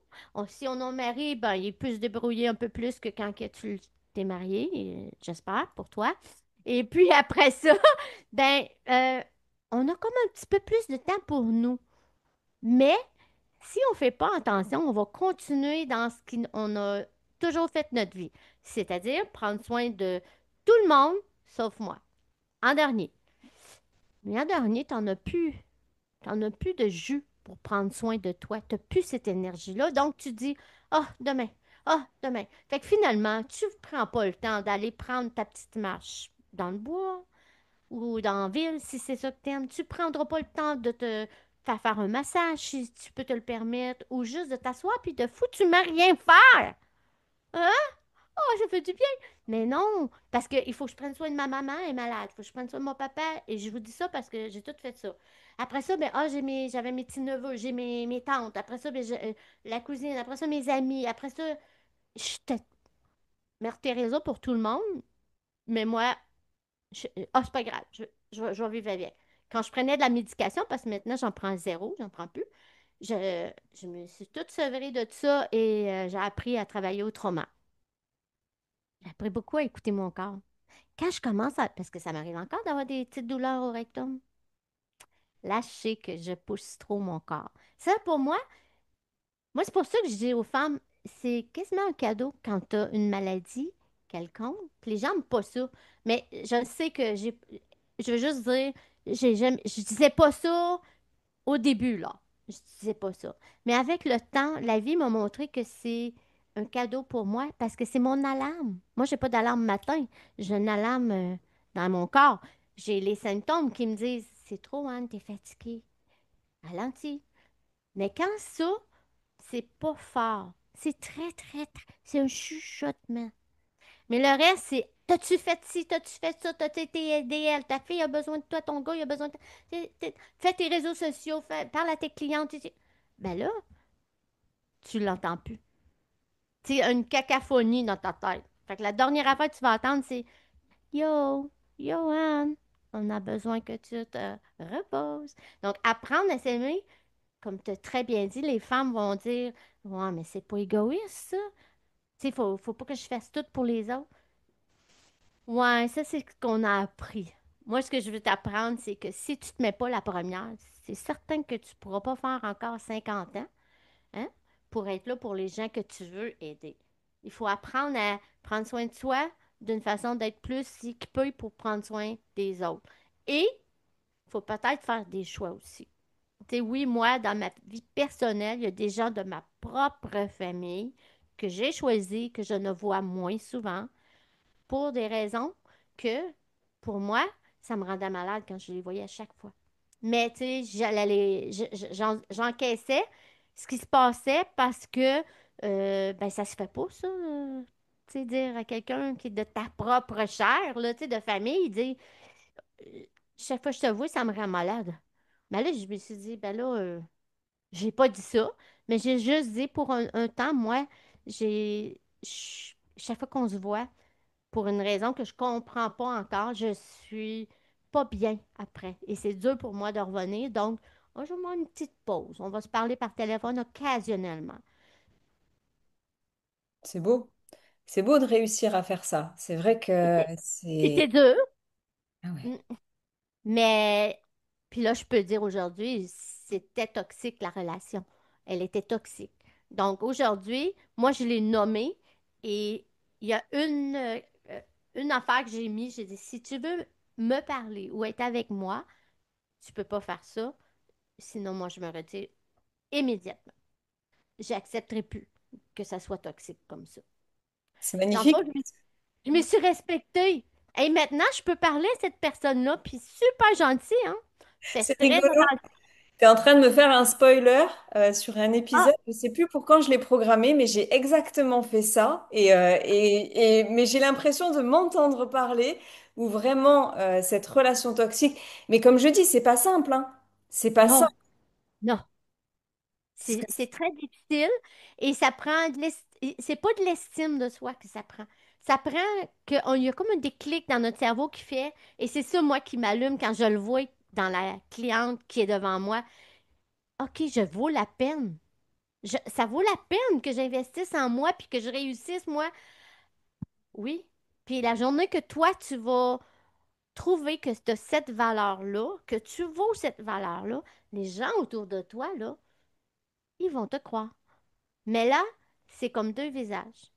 Si on a un mari, ben, il peut se débrouiller un peu plus que quand que tu t'es marié, j'espère, pour toi. Et puis après ça, ben, on a comme un petit peu plus de temps pour nous. Mais si on ne fait pas attention, on va continuer dans ce qu'on a toujours fait de notre vie, c'est-à-dire prendre soin de tout le monde sauf moi. En dernier. Mais en dernier, tu n'en as plus. T'en as plus de jus pour prendre soin de toi. Tu n'as plus cette énergie-là. Donc, tu dis, ah, demain, ah, demain. Fait que finalement, tu ne prends pas le temps d'aller prendre ta petite marche dans le bois, ou dans la ville, si c'est ça que t'aimes. Tu prendras pas le temps de te faire un massage si tu peux te le permettre, ou juste de t'asseoir puis de foutument rien faire. Hein? Oh, ça fait du bien. Mais non, parce qu'il faut que je prenne soin de ma maman, elle est malade. Il faut que je prenne soin de mon papa. Et je vous dis ça parce que j'ai tout fait ça. Après ça, ben, j'avais mes petits-neveux, j'ai mes tantes. Après ça, ben, la cousine. Après ça, mes amis. Après ça, j'étais Mère Teresa pour tout le monde. Mais moi, c'est pas grave, je vais vivre avec. Quand je prenais de la médication, parce que maintenant j'en prends zéro, j'en prends plus, je me suis toute sevrée de ça et j'ai appris à travailler autrement. J'ai appris beaucoup à écouter mon corps. Quand je commence à... Parce que ça m'arrive encore d'avoir des petites douleurs au rectum. Là, je sais que je pousse trop mon corps. Ça, pour moi, c'est pour ça que je dis aux femmes, c'est quasiment un cadeau quand tu as une maladie quelconque. Puis les gens n'aiment pas ça. Mais je sais que j'ai. Je veux juste dire, je disais pas ça au début, là. Je disais pas ça. Mais avec le temps, la vie m'a montré que c'est un cadeau pour moi parce que c'est mon alarme. Moi, j'ai pas d'alarme matin. J'ai une alarme dans mon corps. J'ai les symptômes qui me disent, c'est trop, Anne, t'es fatiguée. Ralentis. Mais quand ça, c'est pas fort. C'est très, très, très. C'est un chuchotement. Mais le reste, c'est t'as-tu fait ci, t'as-tu fait ça, t'as-tu été aidé elle, ta fille a besoin de toi, ton gars il a besoin de toi. Fais tes réseaux sociaux, parle à tes clientes. ben là, tu l'entends plus. C'est une cacophonie dans ta tête. Fait que la dernière affaire que tu vas entendre, c'est Yo, Johan, on a besoin que tu te reposes. Donc, apprendre à s'aimer, comme tu as très bien dit, les femmes vont dire ouais, mais c'est pas égoïste, ça. Tu sais, faut pas que je fasse tout pour les autres. Ouais, ça, c'est ce qu'on a appris. Moi, ce que je veux t'apprendre, c'est que si tu te mets pas la première, c'est certain que tu pourras pas faire encore 50 ans, hein, pour être là pour les gens que tu veux aider. Il faut apprendre à prendre soin de soi d'une façon d'être plus équipé pour prendre soin des autres. Et il faut peut-être faire des choix aussi. Tu sais, oui, moi, dans ma vie personnelle, il y a des gens de ma propre famille que j'ai choisis, que je ne vois moins souvent, pour des raisons que, pour moi, ça me rendait malade quand je les voyais à chaque fois. Mais, tu sais, j'encaissais ce qui se passait parce que, ben, ça se fait pas, ça. Tu sais, dire à quelqu'un qui est de ta propre chair, là, tu sais, de famille, dire, euh, chaque fois que je te vois, ça me rend malade. Ben là, je me suis dit, ben là, j'ai pas dit ça, mais j'ai juste dit pour un temps, moi, chaque fois qu'on se voit, pour une raison que je comprends pas encore. Je suis pas bien après. Et c'est dur pour moi de revenir. Donc, je vais faire une petite pause. On va se parler par téléphone occasionnellement. C'est beau. C'est beau de réussir à faire ça. C'est vrai que C'était c'est... c'était dur, Ah ouais. mm, mais puis là, je peux dire aujourd'hui, c'était toxique la relation. Elle était toxique. Donc aujourd'hui, moi, je l'ai nommée et il y a une affaire que j'ai mis. J'ai dit, si tu veux me parler ou être avec moi, tu peux pas faire ça. Sinon, moi, je me retire immédiatement. J'accepterai plus que ça soit toxique comme ça. C'est Dans le magnifique. fond, je me suis respectée. Et maintenant, je peux parler à cette personne-là, puis super gentil, hein? C'était C'est très rigolo. attentif. Tu es en train de me faire un spoiler sur un Ah, épisode. Je sais plus pour quand je l'ai programmé, mais j'ai exactement fait ça. Mais j'ai l'impression de m'entendre parler ou vraiment cette relation toxique. Mais comme je dis, c'est pas simple, hein. C'est pas simple. non, non. Parce que C'est très difficile et ça prend c'est pas de l'estime de soi que ça prend. Ça prend qu'il y a comme un déclic dans notre cerveau qui fait, et c'est ça, moi, qui m'allume quand je le vois dans la cliente qui est devant moi. OK, je vaux la peine. Ça vaut la peine que j'investisse en moi puis que je réussisse, moi. Oui. Puis la journée que toi, tu vas trouver que tu as cette valeur-là, que tu vaux cette valeur-là, les gens autour de toi, là, ils vont te croire. Mais là, c'est comme deux visages.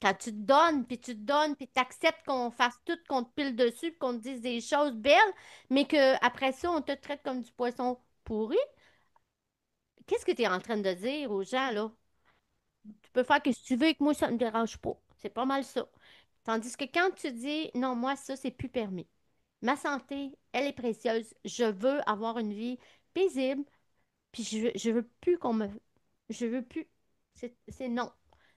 Quand tu te donnes, puis tu te donnes, puis tu acceptes qu'on fasse tout, qu'on te pile dessus, puis qu'on te dise des choses belles, mais qu'après ça, on te traite comme du poisson pourri, qu'est-ce que tu es en train de dire aux gens, là? Tu peux faire ce que tu veux avec moi, ça ne me dérange pas. C'est pas mal ça. Tandis que quand tu dis non, moi, ça, c'est plus permis. Ma santé, elle est précieuse. Je veux avoir une vie paisible, puis je veux plus qu'on me. Je veux plus. C'est non.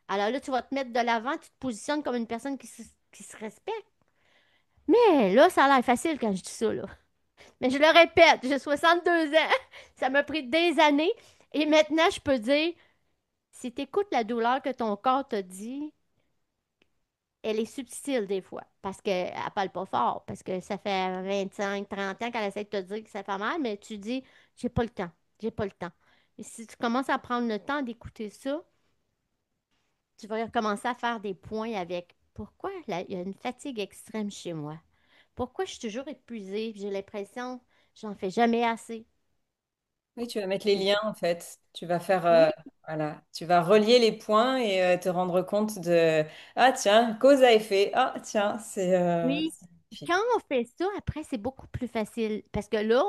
Alors là, tu vas te mettre de l'avant, tu te positionnes comme une personne qui se respecte. Mais là, ça a l'air facile quand je dis ça, là. Mais je le répète, j'ai 62 ans. Ça m'a pris des années. Et maintenant, je peux dire, si tu écoutes la douleur que ton corps te dit, elle est subtile des fois, parce qu'elle ne parle pas fort, parce que ça fait 25, 30 ans qu'elle essaie de te dire que ça fait mal, mais tu dis, j'ai pas le temps, j'ai pas le temps. Et si tu commences à prendre le temps d'écouter ça, tu vas recommencer à faire des points avec pourquoi il y a une fatigue extrême chez moi. Pourquoi je suis toujours épuisée, puis j'ai l'impression j'en fais jamais assez. oui, tu vas mettre les liens en fait. Tu vas faire, Oui, voilà, tu vas relier les points et te rendre compte de, ah tiens, cause à effet. Ah tiens, oui. c'est Puis magnifique. quand on fait ça, après, c'est beaucoup plus facile. Parce que là,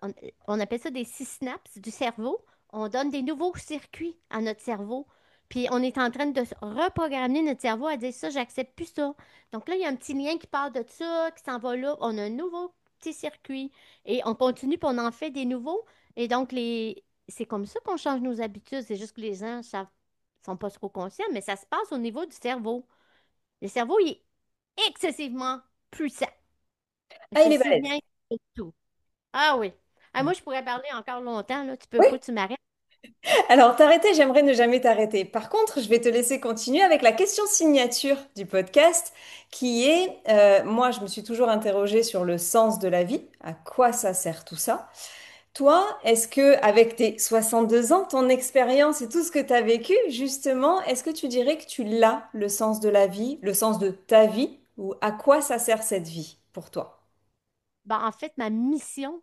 on, on appelle ça des six synapses du cerveau. On donne des nouveaux circuits à notre cerveau. Puis on est en train de reprogrammer notre cerveau à dire ça, j'accepte plus ça. Donc là, il y a un petit lien qui part de ça, qui s'en va là. On a un nouveau petit circuit. Et on continue, puis on en fait des nouveaux. Et donc, c'est comme ça qu'on change nos habitudes. C'est juste que les gens ne sont pas trop conscients, mais ça se passe au niveau du cerveau. Le cerveau, il est excessivement puissant. Il Ah, se il est balèze. souvient de tout. Ah oui. Ah, Ouais. moi, je pourrais parler encore longtemps, là. Tu peux, Oui, faut que tu m'arrêtes. Alors, t'arrêter, j'aimerais ne jamais t'arrêter. Par contre, je vais te laisser continuer avec la question signature du podcast, qui est, moi, je me suis toujours interrogée sur le sens de la vie, à quoi ça sert tout ça. Toi, est-ce que, avec tes 62 ans, ton expérience et tout ce que tu as vécu, justement, est-ce que tu dirais que tu l'as, le sens de la vie, le sens de ta vie, ou à quoi ça sert cette vie pour toi? Ben, en fait, ma mission,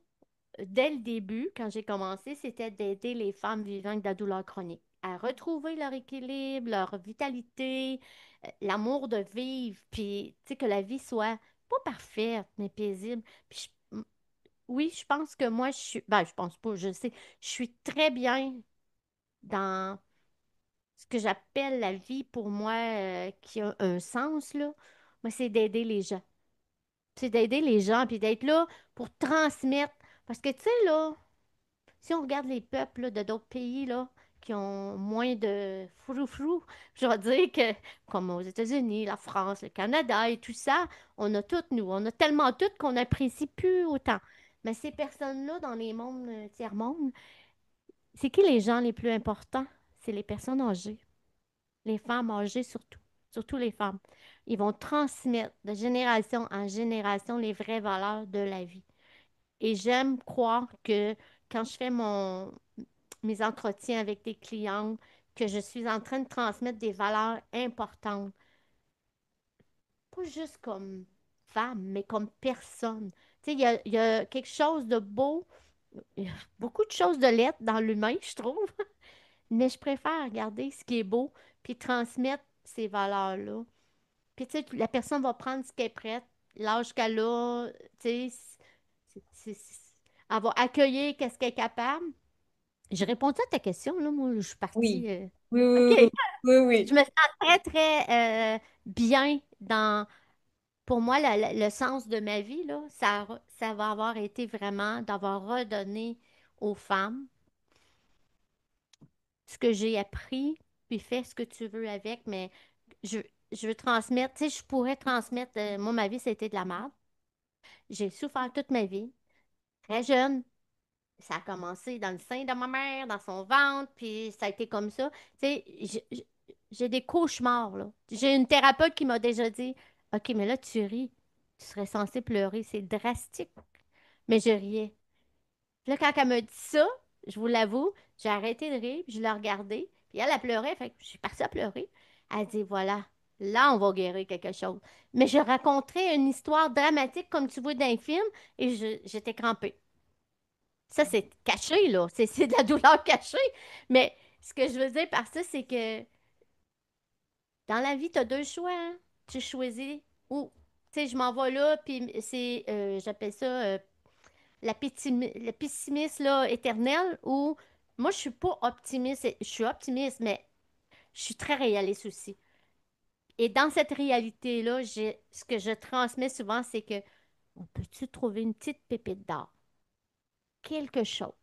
dès le début, quand j'ai commencé, c'était d'aider les femmes vivant avec de la douleur chronique à retrouver leur équilibre, leur vitalité, l'amour de vivre, puis tu sais, que la vie soit pas parfaite, mais paisible. Puis oui, je pense que moi, je suis, ben, je pense pas, je sais, je suis très bien dans ce que j'appelle la vie pour moi, qui a un sens, là. Moi, c'est d'aider les gens. C'est d'aider les gens, puis d'être là pour transmettre. Parce que, tu sais, là, si on regarde les peuples là, de d'autres pays là, qui ont moins de frou-frou, je vais dire que, comme aux États-Unis, la France, le Canada et tout ça, on a tout, nous. On a tellement tout qu'on n'apprécie plus autant. Mais ces personnes-là, dans les mondes tiers-mondes, c'est qui les gens les plus importants? C'est les personnes âgées. Les femmes âgées surtout. Surtout les femmes. Ils vont transmettre de génération en génération les vraies valeurs de la vie. Et j'aime croire que quand je fais mes entretiens avec des clients, que je suis en train de transmettre des valeurs importantes, pas juste comme femme, mais comme personne. Tu sais, il y a quelque chose de beau, il y a beaucoup de choses de l'être dans l'humain, je trouve, mais je préfère regarder ce qui est beau, puis transmettre ces valeurs-là. Puis, tu sais, la personne va prendre ce qu'elle est prête, l'âge qu'elle a, tu sais, elle va accueillir qu'est-ce qu'elle est capable. J'ai répondu à ta question, là, moi, je suis partie. Oui, oui, oui, OK. oui, oui, oui. Je me sens très, très bien dans, pour moi, le sens de ma vie, là, ça va avoir été vraiment d'avoir redonné aux femmes ce que j'ai appris, puis fais ce que tu veux avec, mais je, je veux transmettre, tu sais, je pourrais transmettre, moi, ma vie, c'était de la merde. J'ai souffert toute ma vie, très jeune. Ça a commencé dans le sein de ma mère, dans son ventre, puis ça a été comme ça. Tu sais, j'ai des cauchemars, là. J'ai une thérapeute qui m'a déjà dit, OK, mais là, tu ris. Tu serais censé pleurer. C'est drastique. Mais je riais. Puis là, quand elle m'a dit ça, je vous l'avoue, j'ai arrêté de rire, puis je l'ai regardée, puis elle a pleuré, fait que je suis partie à pleurer. Elle dit, voilà, là, on va guérir quelque chose. Mais je raconterais une histoire dramatique comme tu vois dans un film, et j'étais crampée. Ça, c'est caché, là. C'est de la douleur cachée. Mais ce que je veux dire par ça, c'est que dans la vie, tu as deux choix, hein. Tu choisis ou, tu sais, je m'en vais là, puis c'est, j'appelle ça le pessimisme là, éternel, ou moi, je suis pas optimiste. Je suis optimiste, mais je suis très réaliste aussi. Et dans cette réalité-là, ce que je transmets souvent, c'est que on peut-tu trouver une petite pépite d'or? Quelque chose.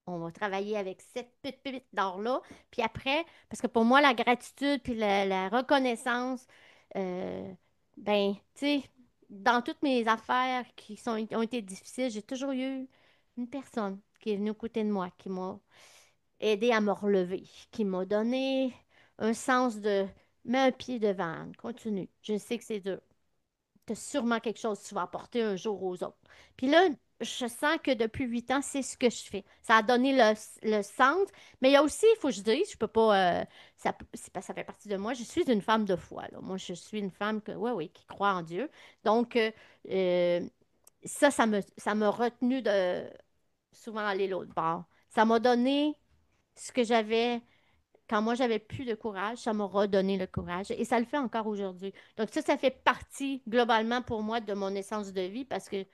On va travailler avec cette petite pépite d'or-là. Puis après, parce que pour moi, la gratitude puis la reconnaissance, euh, ben, tu sais, dans toutes mes affaires ont été difficiles, j'ai toujours eu une personne qui est venue aux côtés de moi, qui m'a aidé à me relever, qui m'a donné un sens de mets un pied devant, continue. Je sais que c'est dur. Tu as sûrement quelque chose que tu vas apporter un jour aux autres. Puis là, je sens que depuis 8 ans, c'est ce que je fais. Ça a donné le sens, mais il y a aussi, il faut que je dise, je peux pas, ça fait partie de moi, je suis une femme de foi, là. Moi, je suis une femme ouais, oui, qui croit en Dieu. Donc, euh, ça m'a retenu de souvent aller l'autre bord. Ça m'a donné ce que j'avais quand moi, j'avais plus de courage, ça m'a redonné le courage et ça le fait encore aujourd'hui. Donc ça fait partie globalement pour moi de mon essence de vie parce que,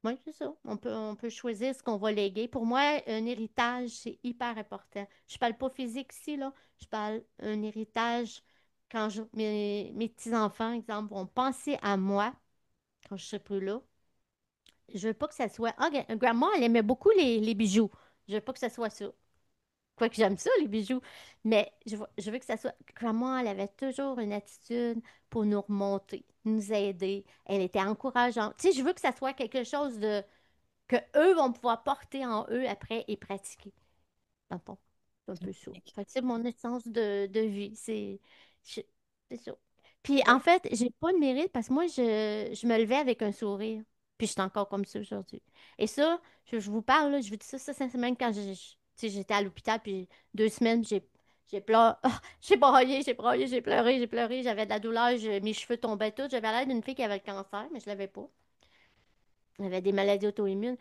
oui, c'est ça. On peut choisir ce qu'on va léguer. Pour moi, un héritage, c'est hyper important. Je parle pas physique ici, là. Je parle un héritage quand mes petits-enfants, exemple, vont penser à moi quand je serai plus là. Je veux pas que ça soit... Ah, grand-mère, elle aimait beaucoup les bijoux. Je veux pas que ça soit ça. Quoique j'aime ça, les bijoux. Mais je veux que ça soit. Grandma, elle avait toujours une attitude pour nous remonter, nous aider. Elle était encourageante. Tu sais, je veux que ça soit quelque chose de que eux vont pouvoir porter en eux après et pratiquer. dans le fond. C'est un peu ça. Fait que c'est mon essence de vie. Je- c'est ça. Puis en fait, j'ai pas de mérite parce que moi, je me levais avec un sourire. Puis je suis encore comme ça aujourd'hui. Et ça, je vous parle, là, je vous dis ça, cette semaine quand tu sais, j'étais à l'hôpital, puis 2 semaines, j'ai pleuré, j'ai pleuré, j'ai pleuré, j'avais de la douleur, mes cheveux tombaient tous. J'avais l'air d'une fille qui avait le cancer, mais je l'avais pas. J'avais des maladies auto-immunes.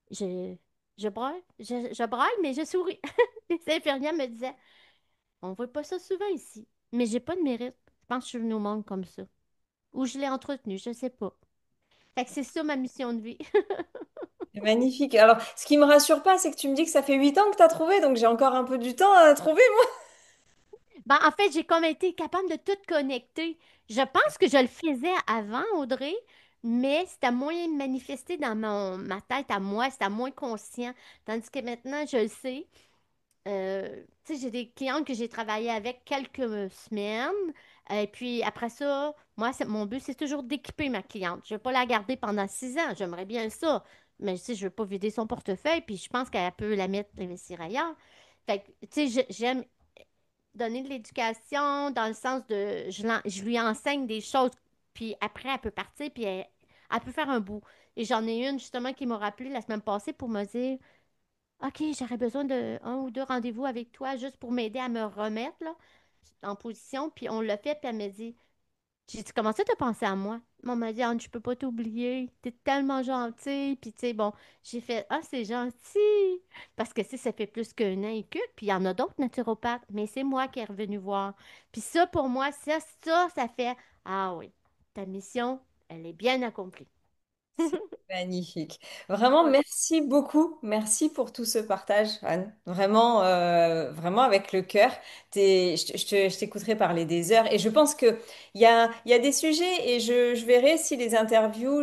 Je, je braille, je braille, mais je souris. Les infirmières me disaient, on voit pas ça souvent ici, mais j'ai pas de mérite. Je pense que je suis venue au monde comme ça. Ou je l'ai entretenu, je sais pas. Fait que c'est ça ma mission de vie. C'est magnifique. Alors, ce qui me rassure pas, c'est que tu me dis que ça fait 8 ans que tu as trouvé, donc j'ai encore un peu du temps à trouver, moi. Ben, en fait, j'ai comme été capable de tout connecter. Je pense que je le faisais avant, Audrey, mais c'était moins manifesté dans ma tête à moi, c'était moins conscient. Tandis que maintenant, je le sais. Tu sais, j'ai des clientes que j'ai travaillé avec quelques semaines. Et puis après ça, moi, mon but, c'est toujours d'équiper ma cliente. Je ne veux pas la garder pendant 6 ans. J'aimerais bien ça. Mais tu sais, je ne veux pas vider son portefeuille. Puis je pense qu'elle peut la mettre, investir ailleurs. Fait que, tu sais, j'aime donner de l'éducation dans le sens de je lui enseigne des choses. Puis après, elle peut partir. Puis elle peut faire un bout. Et j'en ai une justement qui m'a rappelé la semaine passée pour me dire. OK, j'aurais besoin de un ou deux rendez-vous avec toi juste pour m'aider à me remettre là, en position. Puis on l'a fait, puis elle m'a dit, j'ai dit, comment ça t'as pensé à moi? On m'a dit, Anne, je peux pas t'oublier, t'es tellement gentille. Puis tu sais, bon, j'ai fait, ah, c'est gentil. Parce que tu sais, ça fait plus qu'un an et que, puis il y en a d'autres naturopathes, mais c'est moi qui est revenu voir. Puis ça, pour moi, ça fait, ah oui, ta mission, elle est bien accomplie. C'est magnifique. Vraiment, Oui. merci beaucoup. Merci pour tout ce partage, Anne. Vraiment, vraiment avec le cœur. Je t'écouterai parler des heures. Et je pense qu'il y a des sujets et je verrai si les interviews,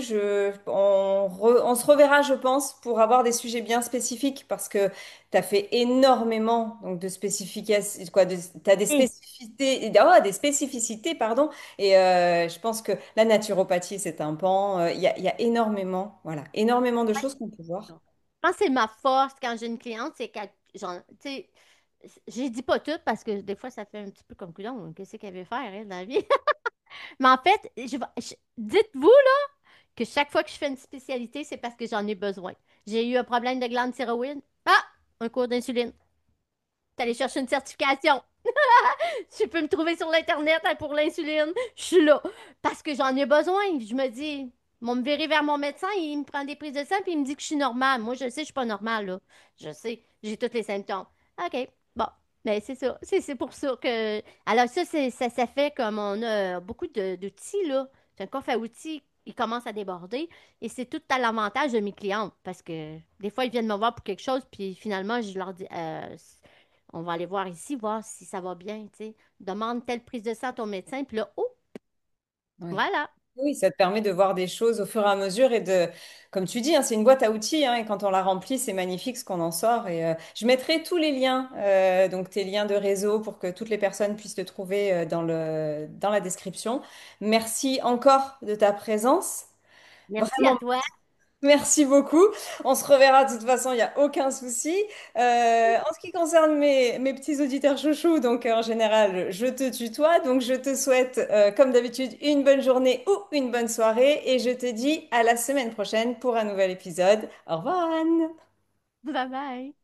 on se reverra, je pense, pour avoir des sujets bien spécifiques parce que tu as fait énormément donc, de spécifications, quoi, tu as des Et spécificités, des spécificités, pardon. Et je pense que la naturopathie, c'est un pan. Il y a énormément, voilà, énormément de choses qu'on peut voir. non. Je pense que c'est ma force quand j'ai une cliente, c'est qu'elle, genre, tu sais, je dis pas tout parce que des fois, ça fait un petit peu comme coudonc, qu'est-ce qu'elle veut faire, elle, dans la vie? Mais en fait, dites-vous là, que chaque fois que je fais une spécialité, c'est parce que j'en ai besoin. J'ai eu un problème de glande thyroïde. Ah! Un cours d'insuline. T'allais chercher une certification. Tu peux me trouver sur l'Internet hein, pour l'insuline. Je suis là. Parce que j'en ai besoin. Je me dis, on me verrait vers mon médecin, il me prend des prises de sang puis il me dit que je suis normale. Moi, je sais, je suis pas normale, là. Je sais, j'ai tous les symptômes. OK, bon. Mais c'est ça. C'est pour ça que. Alors, ça fait comme on a beaucoup d'outils, là. C'est un coffre à outils. Il commence à déborder. Et c'est tout à l'avantage de mes clientes. Parce que des fois, ils viennent me voir pour quelque chose, puis finalement, je leur dis on va aller voir ici, voir si ça va bien, tu sais. Demande telle prise de sang à ton médecin, puis là, oh, Ouais. voilà. Oui, ça te permet de voir des choses au fur et à mesure et comme tu dis, hein, c'est une boîte à outils, hein, et quand on la remplit, c'est magnifique ce qu'on en sort. Et je mettrai tous les liens, donc tes liens de réseau pour que toutes les personnes puissent te trouver dans la description. Merci encore de ta présence. Merci à Vraiment. toi. Merci beaucoup. On se reverra de toute façon, il n'y a aucun souci. En ce qui concerne mes petits auditeurs chouchous, donc en général, je te tutoie. Donc je te souhaite, comme d'habitude, une bonne journée ou une bonne soirée. Et je te dis à la semaine prochaine pour un nouvel épisode. Au revoir, Anne. Bye bye.